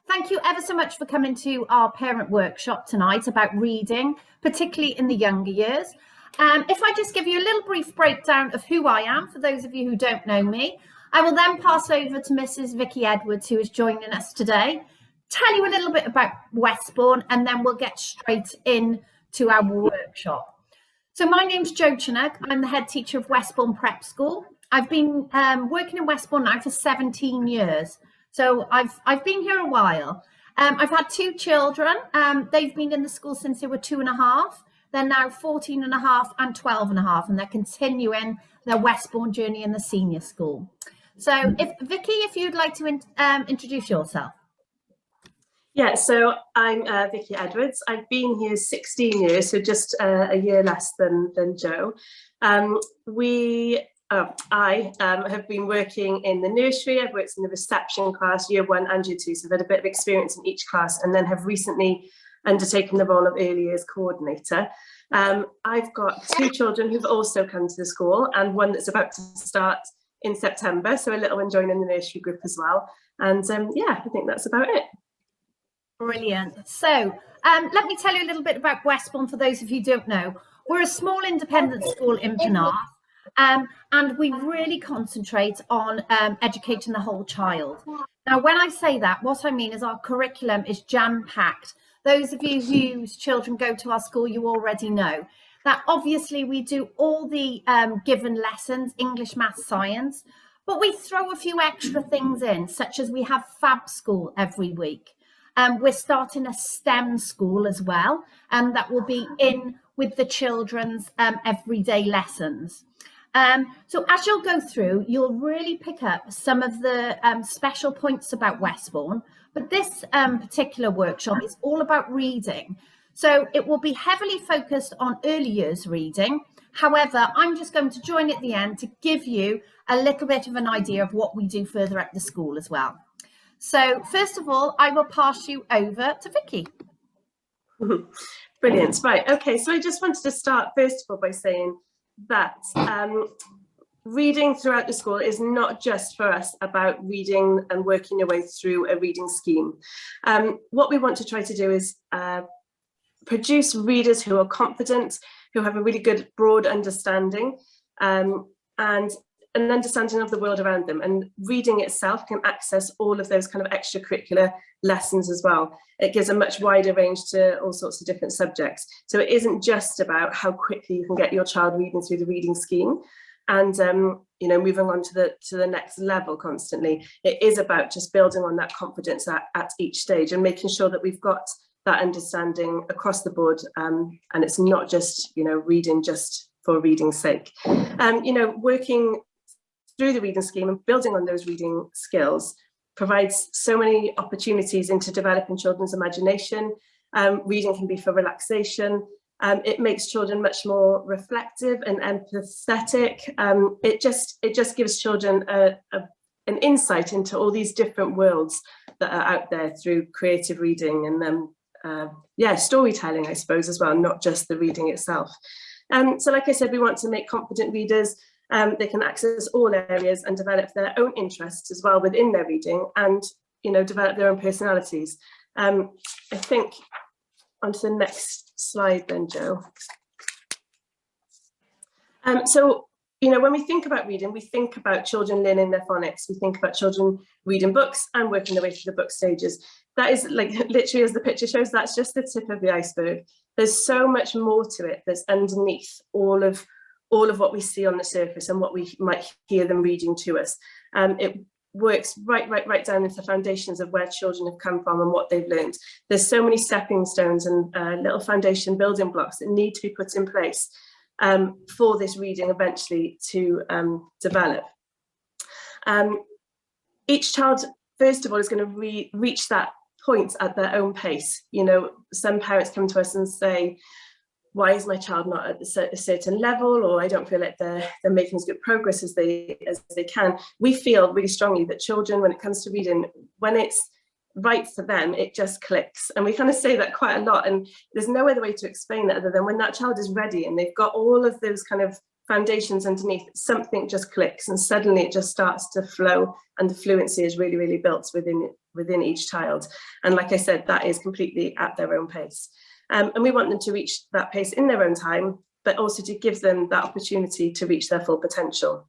Thank you ever so much for coming to our parent workshop tonight about reading, particularly in the younger years. If I just give you a little brief breakdown of who I am, for those of you who don't know me, I will then pass over to Mrs. Vicky Edwards, who is joining us today, tell you a little bit about Westbourne, and then we'll get straight into our workshop. So my name's Jo Chinnock. I'm the head teacher of Westbourne Prep School. I've been working in Westbourne now for 17 years. So I've been here a while. I've had two children. They've been in the school since they were 2.5. They're now 14.5 and 12.5, and they're continuing their Westbourne journey in the senior school. So Vicky, if you'd like to introduce yourself. Yeah, so I'm Vicky Edwards. I've been here 16 years, so just a year less than Jo. I have been working in the nursery. I've worked in the reception class, year 1 and year 2, so I've had a bit of experience in each class, and then have recently undertaken the role of early years coordinator. I've got 2 children who've also come to the school, and one that's about to start in September, so a little one joining the nursery group as well. And yeah, I think that's about it. Brilliant. So let me tell you a little bit about Westbourne for those of you who don't know. We're a small independent school in Chinnock, and we really concentrate on educating the whole child. Now, when I say that, what I mean is our curriculum is jam-packed. Those of you whose children go to our school, you already know that obviously we do all the given lessons, English, maths, science, but we throw a few extra things in, such as we have Fab School every week. We're starting a STEM school as well, and that will be in with the children's everyday lessons. So as you'll go through, you'll really pick up some of the special points about Westbourne, but this particular workshop is all about reading. So it will be heavily focused on early years reading. However, I'm just going to join at the end to give you a little bit of an idea of what we do further at the school as well. So first of all, I will pass you over to Vicky. Brilliant. Right. Okay. So I just wanted to start first of all by saying that reading throughout the school is not just for us about reading and working your way through a reading scheme. What we want to try to do is produce readers who are confident, who have a really good broad understanding, and an understanding of the world around them, and reading itself can access all of those kind of extracurricular lessons as well. It gives a much wider range to all sorts of different subjects. So it isn't just about how quickly you can get your child reading through the reading scheme and you know, moving on to the next level constantly. It is about just building on that confidence at each stage and making sure that we've got that understanding across the board, and it's not just, you know, reading just for reading's sake. You know, working through the reading scheme and building on those reading skills provides so many opportunities into developing children's imagination. Reading can be for relaxation. It makes children much more reflective and empathetic. It just gives children an insight into all these different worlds that are out there through creative reading and yeah, storytelling, I suppose, as well, not just the reading itself. So like I said, we want to make confident readers. They can access all areas and develop their own interests as well within their reading, and, you know, develop their own personalities. I think onto the next slide then, Jo. So, you know, when we think about reading, we think about children learning their phonics. We think about children reading books and working their way through the book stages. That is, like, literally, as the picture shows, that's just the tip of the iceberg. There's so much more to it that's underneath all of what we see on the surface and what we might hear them reading to us. It works right down into the foundations of where children have come from and what they've learned. There's so many stepping stones and little foundation building blocks that need to be put in place for this reading eventually to develop. Each child, first of all, is going to reach that point at their own pace. You know, some parents come to us and say, why is my child not at a certain level, or I don't feel like they're making as good progress as they can. We feel really strongly that children, when it comes to reading, when it's right for them, it just clicks. And we kind of say that quite a lot, and there's no other way to explain that other than when that child is ready and they've got all of those kind of foundations underneath, something just clicks and suddenly it just starts to flow, and the fluency is really, really built within each child. And like I said, that is completely at their own pace. And we want them to reach that pace in their own time, but also to give them that opportunity to reach their full potential.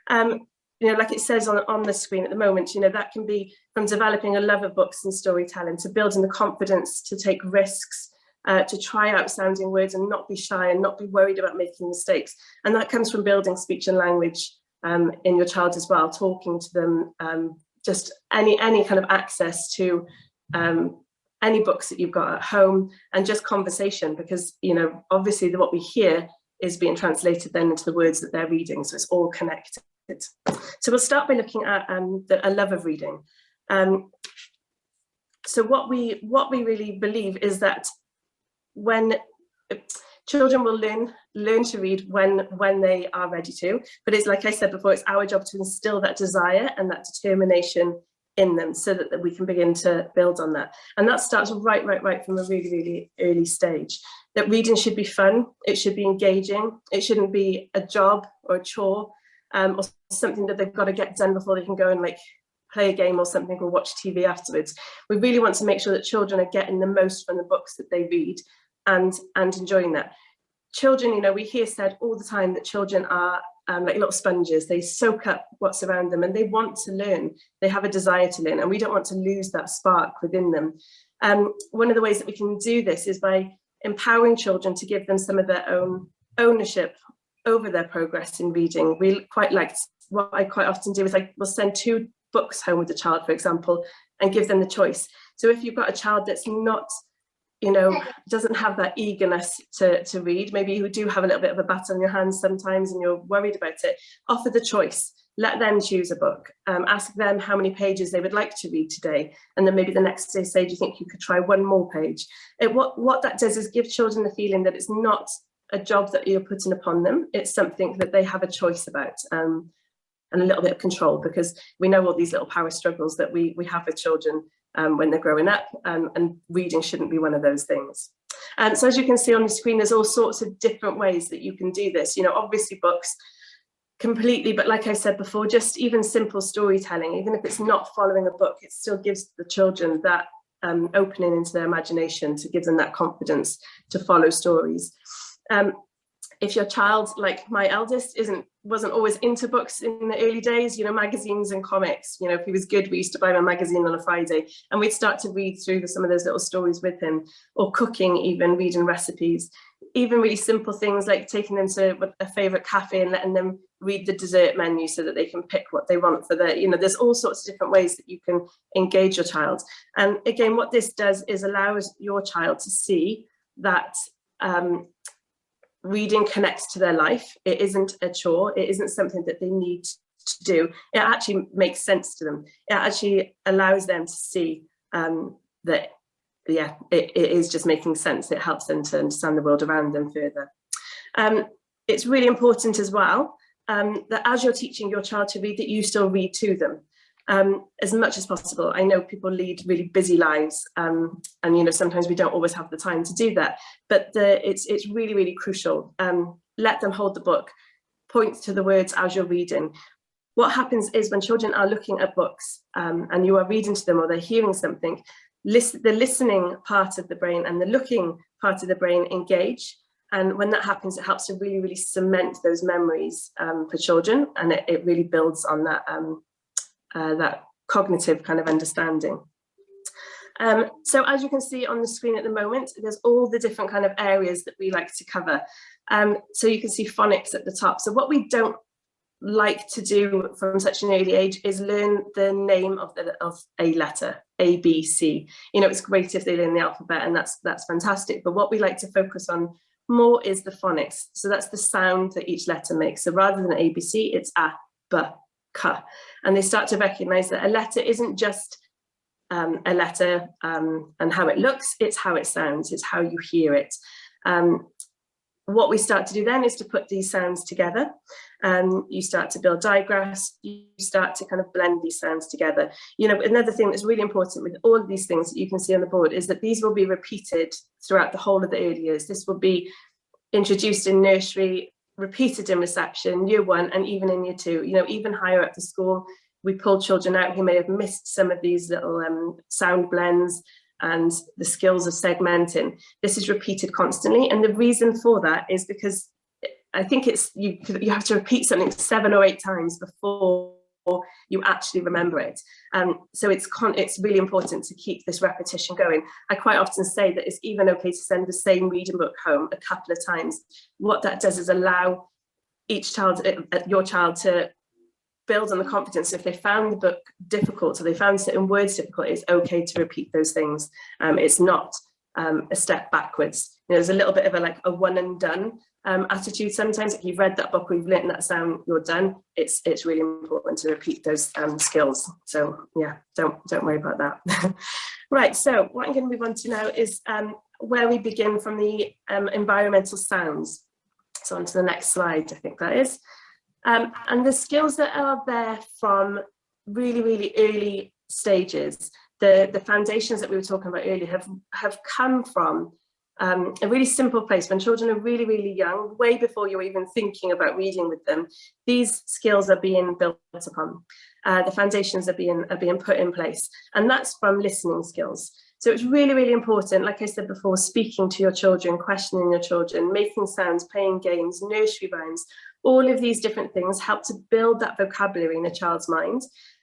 Like it says on the screen at the moment, that can be from developing a love of books and storytelling, to building the confidence to take risks, to try out sounding words and not be shy and not be worried about making mistakes. And that comes from building speech and language in your child as well, talking to them, just any kind of access to any books that you've got at home, and just conversation, because obviously what we hear is being translated then into the words that they're reading, so it's all connected. So we'll start by looking at a love of reading. So what we really believe is that when children will learn to read when they are ready to, but it's like I said before, it's our job to instill that desire and that determination in them, so that we can begin to build on that. And that starts right from a really, really early stage. That reading should be fun, it should be engaging, it shouldn't be a job or a chore, or something that they've got to get done before they can go and play a game or something, or watch TV afterwards. We really want to make sure that children are getting the most from the books that they read and enjoying that. Children, we hear said all the time that children are like little sponges. They soak up what's around them and they want to learn. They have a desire to learn, and we don't want to lose that spark within them. One of the ways that we can do this is by empowering children to give them some of their own ownership over their progress in reading. What I quite often do is I will send 2 books home with the child, for example, and give them the choice. So if you've got a child that's not, doesn't have that eagerness to read, maybe you do have a little bit of a bat on your hands sometimes and you're worried about it, offer the choice. Let them choose a book. Ask them how many pages they would like to read today, and then maybe the next day say, do you think you could try 1 more page? What that does is give children the feeling that it's not a job that you're putting upon them, it's something that they have a choice about, and a little bit of control, because we know all these little power struggles that we have with children when they're growing up, and reading shouldn't be one of those things. So as you can see on the screen, there's all sorts of different ways that you can do this. Obviously books completely, but like I said before, just even simple storytelling, even if it's not following a book, it still gives the children that opening into their imagination, to give them that confidence to follow stories. If your child, like my eldest, wasn't always into books in the early days, magazines and comics, if he was good, we used to buy him a magazine on a Friday and we'd start to read through some of those little stories with him, or cooking, even reading recipes, even really simple things like taking them to a favorite cafe and letting them read the dessert menu so that they can pick what they want for their, there's all sorts of different ways that you can engage your child. And again, what this does is allows your child to see that reading connects to their life. It isn't a chore. It isn't something that they need to do. It actually makes sense to them. It actually allows them to see that, yeah, it is just making sense. It helps them to understand the world around them further. It's really important as well that as you're teaching your child to read, that you still read to them. As much as possible. I know people lead really busy lives, and sometimes we don't always have the time to do that, but it's really, really crucial. Let them hold the book, point to the words as you're reading. What happens is when children are looking at books and you are reading to them, or they're hearing something, the listening part of the brain and the looking part of the brain engage. And when that happens, it helps to really, really cement those memories for children, and it really builds on that that cognitive kind of understanding. So as you can see on the screen at the moment, there's all the different kind of areas that we like to cover. So you can see phonics at the top. So what we don't like to do from such an early age is learn the name of a letter, A, B, C. It's great if they learn the alphabet, and that's fantastic. But what we like to focus on more is the phonics. So that's the sound that each letter makes. So rather than A, B, C, it's A, B, K. And they start to recognize that a letter isn't just a letter and how it looks, it's how it sounds, it's how you hear it. What we start to do then is to put these sounds together. You start to build digraphs, you start to kind of blend these sounds together. Another thing that's really important with all of these things that you can see on the board is that these will be repeated throughout the whole of the early years. This will be introduced in nursery repeated in reception, year 1 and even in year 2, you know, even higher up the school. We pull children out who may have missed some of these little sound blends and the skills of segmenting. This is repeated constantly. And the reason for that is because I think it's you have to repeat something 7 or 8 times before you actually remember it. So it's really important to keep this repetition going. I quite often say that it's even okay to send the same reading book home a couple of times. What that does is allow each child, your child, to build on the confidence. If they found the book difficult or they found certain words difficult, it's okay to repeat those things. It's not a step backwards. You know, there's a little bit of a one and done attitude sometimes. If you've read that book or you've learned that sound, you're done. It's really important to repeat those skills. So yeah, don't worry about that. Right, so what I'm going to move on to now is where we begin from the environmental sounds. So on to the next slide, I think that is. And the skills that are there from really, really early stages, the foundations that we were talking about earlier have come from a really simple place. When children are really, really young, way before you're even thinking about reading with them, these skills are being built upon. The foundations are being put in place, and that's from listening skills. So it's really, really important, like I said before, speaking to your children, questioning your children, making sounds, playing games, nursery rhymes, all of these different things help to build that vocabulary in a child's mind.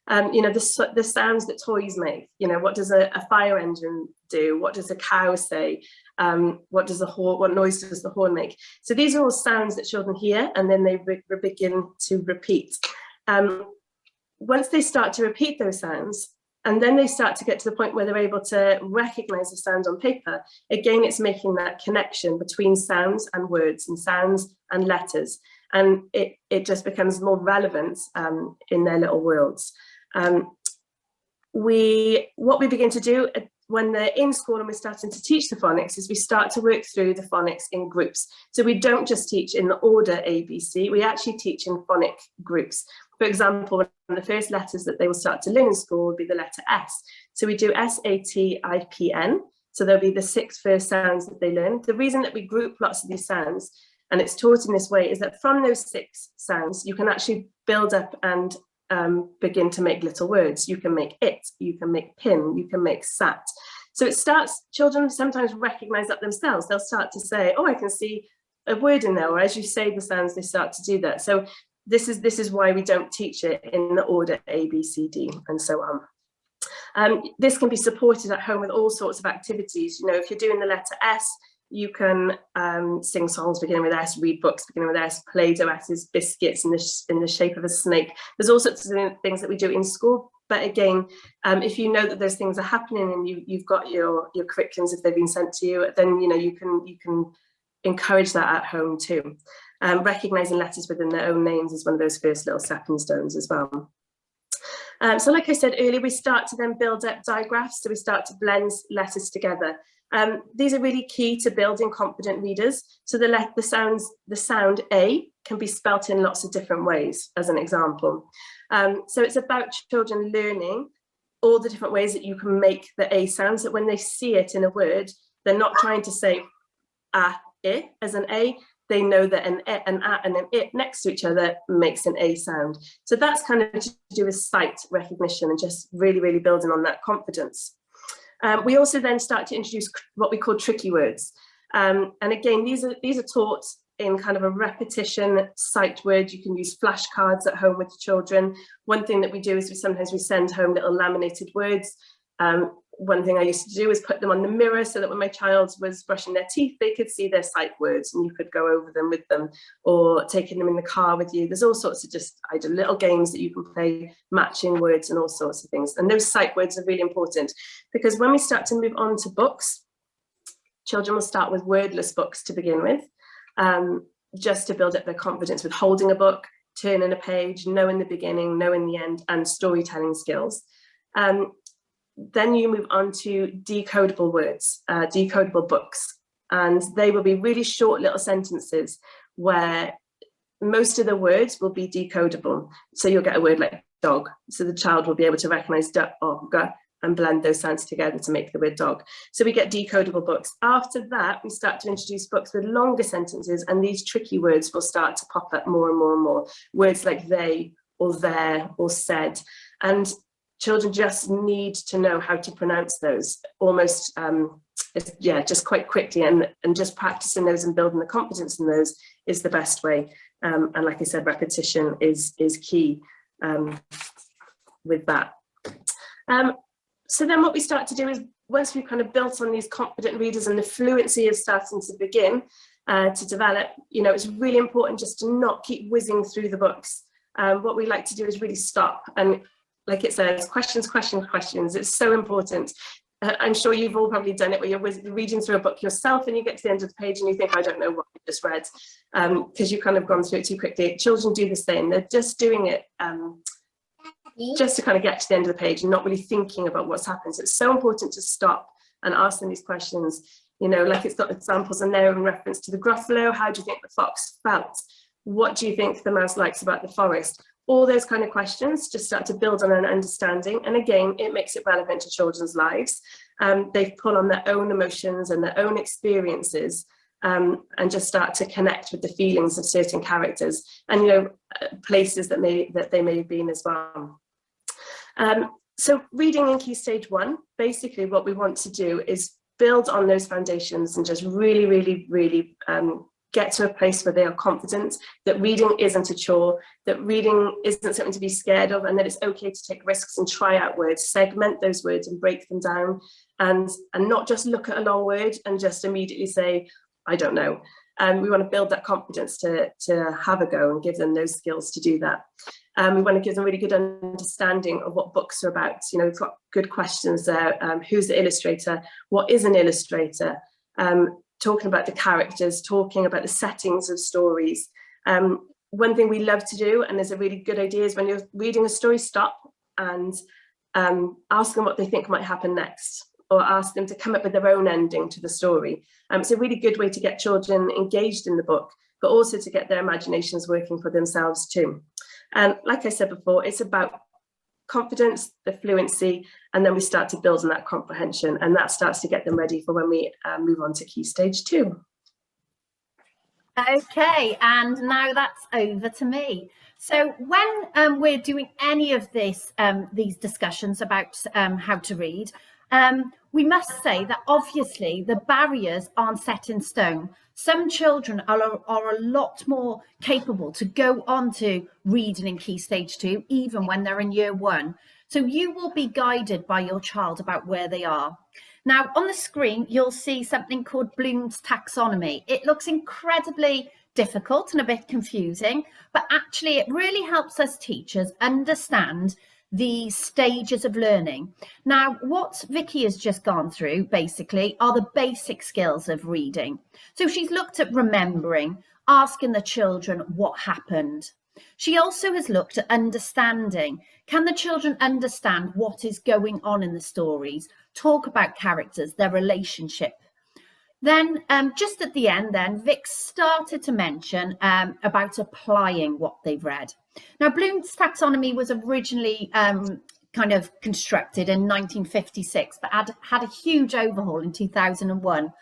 You know, the sounds that toys make, you know, what does a fire engine do? What does a cow say? What noise does the horn make? So these are all sounds that children hear, and then they begin to repeat. Once they start to repeat those sounds, and then they start to get to the point where they're able to recognize the sounds on paper, again, it's making that connection between sounds and words and sounds and letters. And it just becomes more relevant in their little worlds. What we begin to do when they're in school and we're starting to teach the phonics is we start to work through the phonics in groups. So we don't just teach in the order ABC, we actually teach in phonic groups. For example, one of the first letters that they will start to learn in school would be the letter S. So we do SATIPN. So there'll be the 6 first sounds that they learn. The reason that we group lots of these sounds, and it's taught in this way, is that from those 6 sounds, you can actually build up and begin to make little words. You can make it, you can make pin, you can make sat. So it starts, children sometimes recognize that themselves. They'll start to say, oh, I can see a word in there, or as you say the sounds, they start to do that. So this is why we don't teach it in the order A, B, C, D, and so on. This can be supported at home with all sorts of activities. You know, if you're doing the letter S, you can sing songs beginning with S, read books beginning with S, Play-Doh S's, biscuits in the shape of a snake. There's all sorts of things that we do in school. But again, if you know that those things are happening and you've got your curriculums, if they've been sent to you, then you know you can encourage that at home too. Recognizing letters within their own names is one of those first little stepping stones as well. So like I said earlier, we start to then build up digraphs. So we start to blend letters together. These are really key to building confident readers. So the sound A can be spelt in lots of different ways, as an example. So it's about children learning all the different ways that you can make the A sounds, that when they see it in a word, they're not trying to say I as an A. They know that an a and an it next to each other makes an A sound. So that's kind of to do with sight recognition and just really, really building on that confidence. We also then start to introduce what we call tricky words. And again, these are taught in kind of a repetition sight word. You can use flashcards at home with children. One thing that we do is sometimes we send home little laminated words. One thing I used to do is put them on the mirror so that when my child was brushing their teeth, they could see their sight words and you could go over them with them, or taking them in the car with you. There's all sorts of little games that you can play, matching words and all sorts of things. And those sight words are really important because when we start to move on to books, children will start with wordless books to begin with, just to build up their confidence with holding a book, turning a page, knowing the beginning, knowing the end, and storytelling skills. Then you move on to decodable words, decodable books, and they will be really short little sentences where most of the words will be decodable. So you'll get a word like dog, so the child will be able to recognize dog, and blend those sounds together to make the word dog. So we get decodable books. After that, we start to introduce books with longer sentences, and these tricky words will start to pop up more and more and more. Words like they or their or said. And children just need to know how to pronounce those almost, just quite quickly, and just practicing those and building the confidence in those is the best way. And like I said, repetition is key with that. So then what we start to do is, once we've kind of built on these confident readers and the fluency is starting to begin to develop, it's really important just to not keep whizzing through the books. What we like to do is really stop, and like it says, questions. It's so important. I'm sure you've all probably done it, where you're reading through a book yourself and you get to the end of the page and you think, I don't know what I just read, because you've kind of gone through it too quickly. Children do the same. They're just doing it just to kind of get to the end of the page and not really thinking about what's happened. So it's so important to stop and ask them these questions. Like it's got examples in there in reference to the Gruffalo. How do you think the fox felt? What do you think the mouse likes about the forest? All those kind of questions just start to build on an understanding. And again, it makes it relevant to children's lives. They pull on their own emotions and their own experiences, and just start to connect with the feelings of certain characters and, places that they may have been as well. So reading in Key Stage 1, basically what we want to do is build on those foundations and just really, really, really get to a place where they are confident that reading isn't a chore, that reading isn't something to be scared of, and that it's okay to take risks and try out words, segment those words and break them down, and not just look at a long word and just immediately say, I don't know. We want to build that confidence to have a go and give them those skills to do that. We want to give them really good understanding of what books are about. We've got good questions there. Who's the illustrator? What is an illustrator? Talking about the characters, talking about the settings of stories. One thing we love to do, and is a really good idea, is when you're reading a story, stop and ask them what they think might happen next, or ask them to come up with their own ending to the story. It's a really good way to get children engaged in the book, but also to get their imaginations working for themselves too. And like I said before, it's about confidence, the fluency, and then we start to build on that comprehension, and that starts to get them ready for when we move on to Key Stage 2. Okay, and now that's over to me. So when we're doing any of this, these discussions about how to read, we must say that obviously the barriers aren't set in stone. Some children are a lot more capable to go on to reading in Key Stage 2, even when they're in Year 1. So you will be guided by your child about where they are. Now, on the screen, you'll see something called Bloom's taxonomy. It looks incredibly difficult and a bit confusing, but actually it really helps us teachers understand the stages of learning. Now, what Vicky has just gone through basically are the basic skills of reading. So she's looked at remembering, asking the children what happened. She also has looked at understanding. Can the children understand what is going on in the stories? Talk about characters, their relationship. Then just at the end then, Vic started to mention about applying what they've read. Now, Bloom's taxonomy was originally kind of constructed in 1956, but had a huge overhaul in 2001.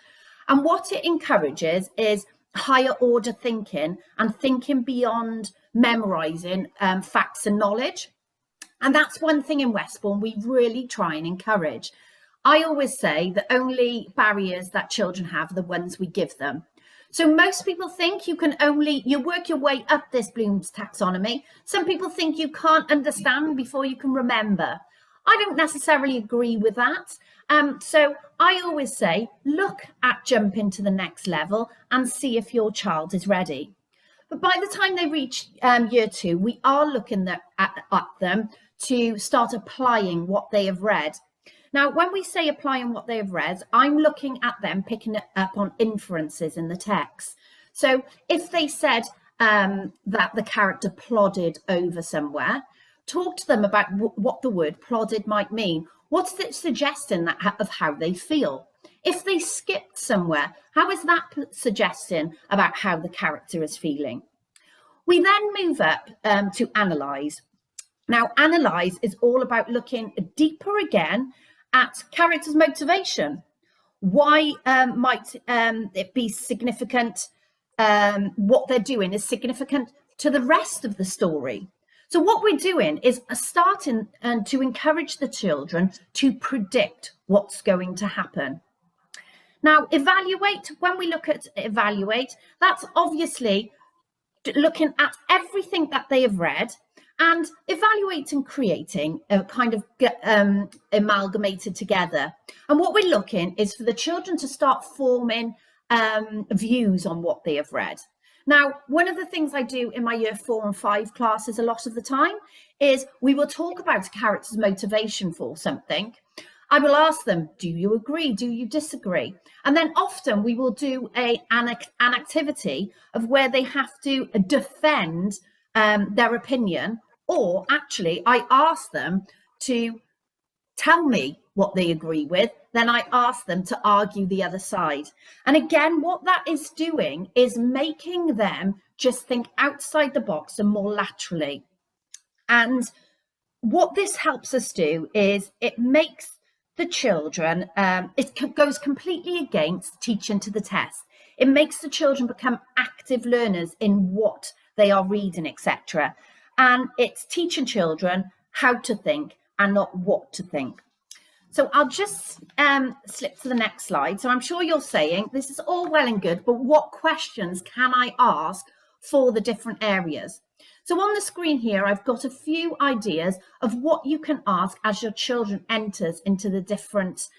And what it encourages is higher order thinking and thinking beyond memorising facts and knowledge. And that's one thing in Westbourne we really try and encourage. I always say the only barriers that children have are the ones we give them. So most people think you work your way up this Bloom's taxonomy. Some people think you can't understand before you can remember. I don't necessarily agree with that. So I always say, look at jumping to the next level and see if your child is ready. But by the time they reach Year 2, we are looking at them to start applying what they have read. Now, when we say applying what they have read, I'm looking at them picking up on inferences in the text. So if they said that the character plodded over somewhere, talk to them about what the word plodded might mean. What's it suggesting of how they feel? If they skipped somewhere, how is that suggesting about how the character is feeling? We then move up to analyse. Now, analyse is all about looking deeper again at characters' motivation. Why might it be significant? What they're doing is significant to the rest of the story. So what we're doing is starting to encourage the children to predict what's going to happen. Now, evaluate, when we look at evaluate, that's obviously looking at everything that they have read and evaluating, creating a kind of amalgamated together. And what we're looking is for the children to start forming views on what they have read. Now, one of the things I do in my year 4 and 5 classes a lot of the time is we will talk about a character's motivation for something. I will ask them, do you agree? Do you disagree? And then often we will do an activity of where they have to defend their opinion, or actually I ask them to tell me what they agree with, then I ask them to argue the other side. And again, what that is doing is making them just think outside the box and more laterally. And what this helps us do is it makes the children, it goes completely against teaching to the test. It makes the children become active learners in what they are reading, etc. And it's teaching children how to think and not what to think. So I'll just slip to the next slide. So I'm sure you're saying this is all well and good, but what questions can I ask for the different areas? So on the screen here, I've got a few ideas of what you can ask as your children enters into the different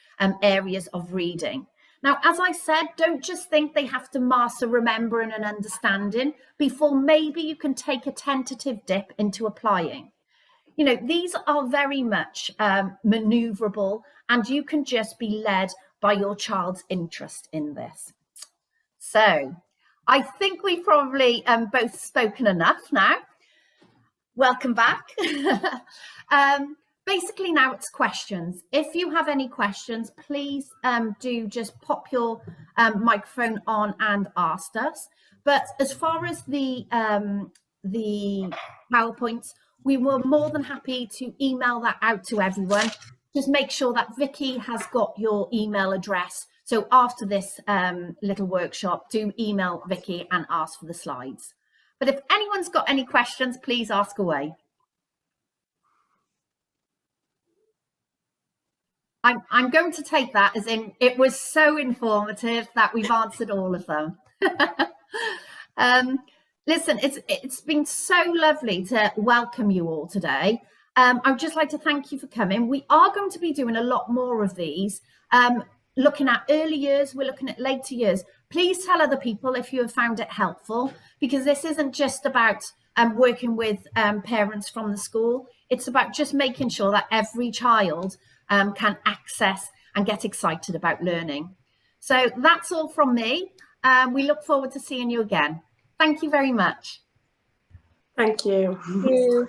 areas of reading. Now, as I said, don't just think they have to master remembering and understanding before maybe you can take a tentative dip into applying. You know, these are very much maneuverable, and you can just be led by your child's interest in this. So I think we've probably both spoken enough now. Welcome back. Basically now it's questions. If you have any questions, please do just pop your microphone on and ask us. But as far as the PowerPoints, we were more than happy to email that out to everyone. Just make sure that Vicky has got your email address. So after this little workshop, do email Vicky and ask for the slides. But if anyone's got any questions, please ask away. I'm going to take that as in it was so informative that we've answered all of them. Listen, it's been so lovely to welcome you all today. I'd just like to thank you for coming. We are going to be doing a lot more of these, looking at early years, we're looking at later years. Please tell other people if you have found it helpful, because this isn't just about working with parents from the school. It's about just making sure that every child can access and get excited about learning. So that's all from me. We look forward to seeing you again. Thank you very much. Thank you. Thank you.